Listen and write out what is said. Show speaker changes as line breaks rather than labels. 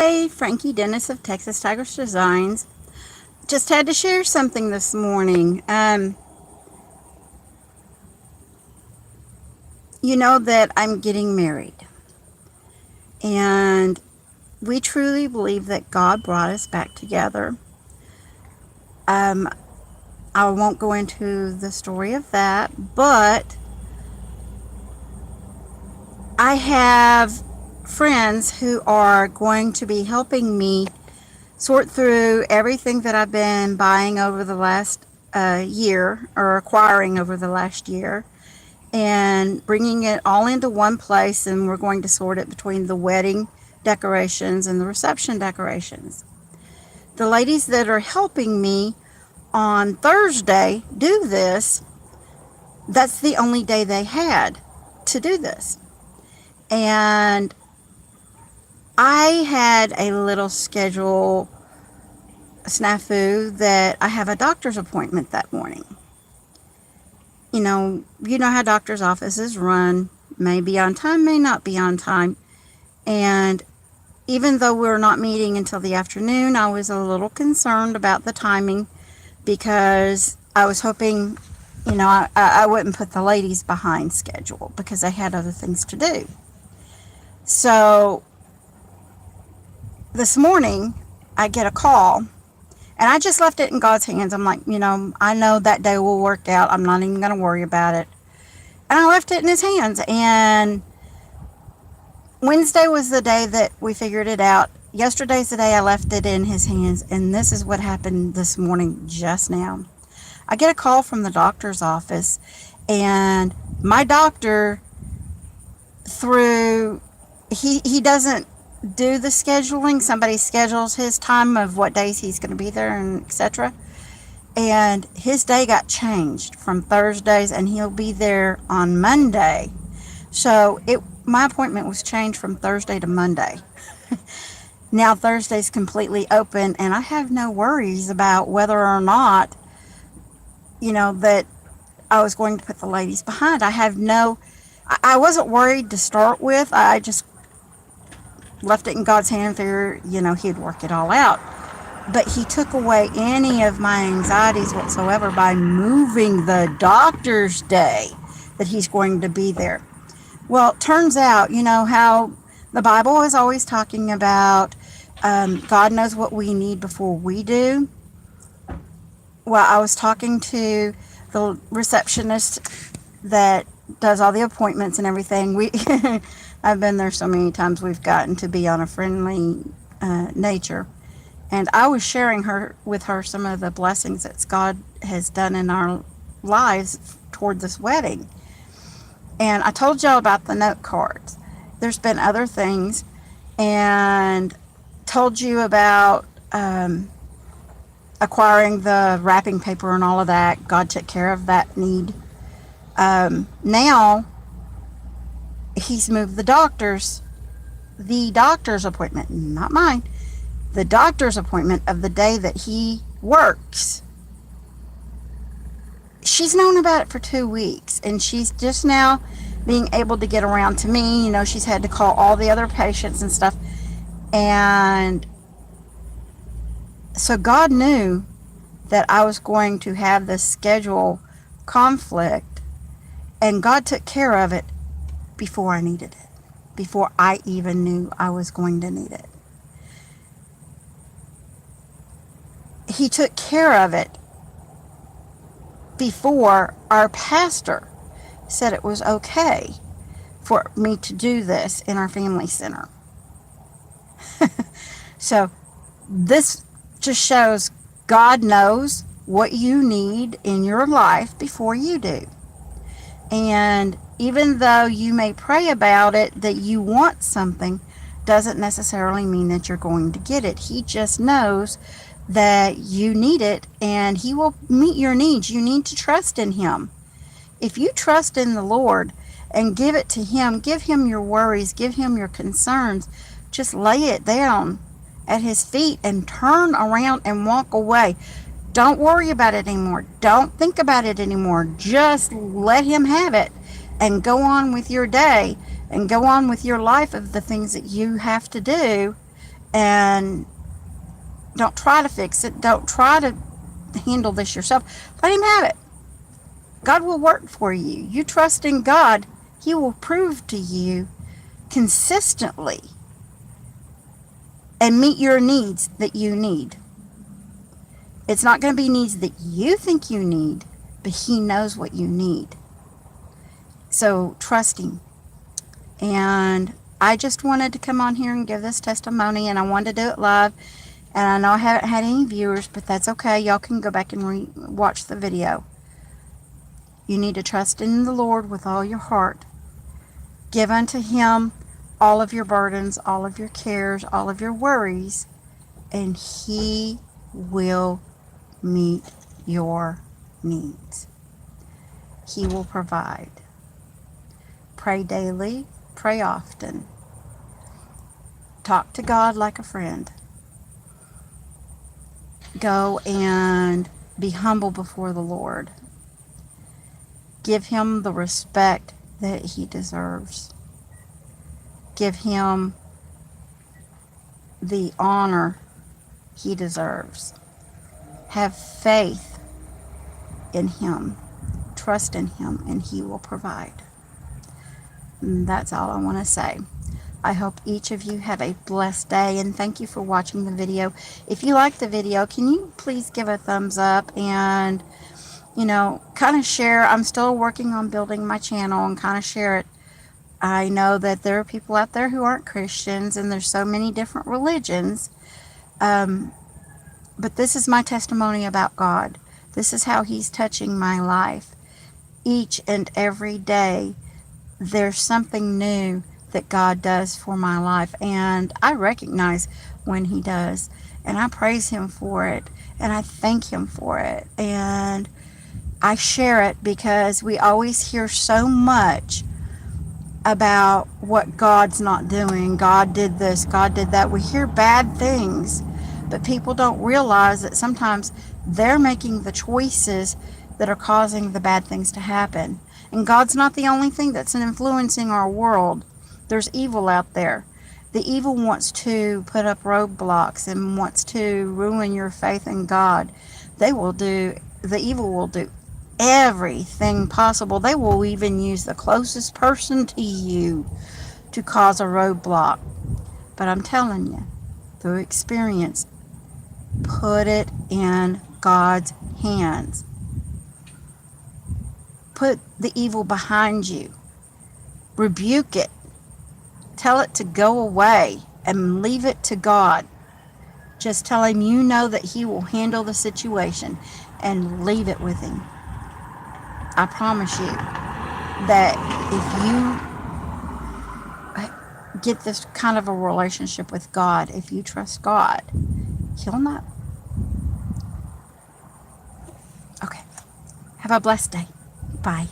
Hi, Frankie Dennis of Texas Tigers Designs. Just had to share something this morning. You know that I'm getting married, and we truly believe that God brought us back together. Um, I won't go into the story of that, but I have friends who are going to be helping me sort through everything that I've been buying over the last year or acquiring over the last year and bringing it all into one place, and we're going to sort it between the wedding decorations and the reception decorations. The ladies that are helping me on Thursday do this, that's the only day they had to do this. And I had a little schedule snafu that I have a doctor's appointment that morning. You know how doctor's offices run, may be on time, may not be on time. And even though we're not meeting until the afternoon, I was a little concerned about the timing because I was hoping, I wouldn't put the ladies behind schedule because they had other things to do. So this morning, I get a call, and I just left it in God's hands. I'm like, I know that day will work out. I'm not even going to worry about it. And I left it in his hands. And Wednesday was the day that we figured it out. Yesterday's the day I left it in his hands. And this is what happened this morning just now. I get a call from the doctor's office, and my doctor, he doesn't do the scheduling. Somebody schedules his time of what days he's going to be there and etc. And his day got changed from Thursdays, and he'll be there on Monday. So my appointment was changed from Thursday to Monday. Now Thursday's completely open, and I have no worries about whether or not, that I was going to put the ladies behind. I wasn't worried to start with. I just left it in God's hand, figured, he'd work it all out. But he took away any of my anxieties whatsoever by moving the doctor's day that he's going to be there. Well, it turns out, how the Bible is always talking about God knows what we need before we do. Well, I was talking to the receptionist that does all the appointments and everything. I've been there so many times, we've gotten to be on a friendly nature. And I was sharing with her some of the blessings that God has done in our lives toward this wedding. And I told y'all about the note cards. There's been other things, and told you about acquiring the wrapping paper and all of that. God took care of that need. Now he's moved the doctor's appointment, not mine, the doctor's appointment of the day that he works. She's known about it for 2 weeks, and she's just now being able to get around to me. She's had to call all the other patients and stuff. And so God knew that I was going to have this schedule conflict, and God took care of it before I needed it, before I even knew I was going to need it. He took care of it before our pastor said it was okay for me to do this in our family center. So this just shows God knows what you need in your life before you do. And even though you may pray about it, that you want something, doesn't necessarily mean that you're going to get it. He just knows that you need it, and he will meet your needs. You need to trust in him. If you trust in the Lord and give it to him, give him your worries, give him your concerns, just lay it down at his feet and turn around and walk away. Don't worry about it anymore. Don't think about it anymore. Just let him have it and go on with your day and go on with your life of the things that you have to do, And don't try to fix it. Don't try to handle this yourself. Let him have it. God will work for you. You trust in God, he will prove to you consistently and meet your needs that you need. It's not going to be needs that you think you need, but he knows what you need. So trust him. And I just wanted to come on here and give this testimony, and I wanted to do it live. And I know I haven't had any viewers, but that's okay. Y'all can go back and watch the video. You need to trust in the Lord with all your heart. Give unto him all of your burdens, all of your cares, all of your worries, and he will meet your needs. He will provide. Pray daily, pray often. Talk to God like a friend. Go and be humble before the Lord. Give him the respect that he deserves. Give him the honor he deserves. Have faith in him. Trust in him, and he will provide. And that's all I want to say. I hope each of you have a blessed day, and thank you for watching the video. If you like the video, can you please give a thumbs up and, kind of share. I'm still working on building my channel, and kind of share it. I know that there are people out there who aren't Christians, and there's so many different religions. But this is my testimony about God. This is how he's touching my life. Each and every day, there's something new that God does for my life, and I recognize when he does, and I praise him for it, and I thank him for it, and I share it because we always hear so much about what God's not doing. God did this, God did that. We hear bad things, but people don't realize that sometimes they're making the choices that are causing the bad things to happen. And God's not the only thing that's influencing our world. There's evil out there. The evil wants to put up roadblocks and wants to ruin your faith in God. The evil will do everything possible. They will even use the closest person to you to cause a roadblock. But I'm telling you, through experience, put it in God's hands. Put the evil behind you. Rebuke it. Tell it to go away and leave it to God. Just tell him you know that he will handle the situation, and leave it with him. I promise you that if you get this kind of a relationship with God, if you trust God, he'll know. Okay. Have a blessed day. Bye.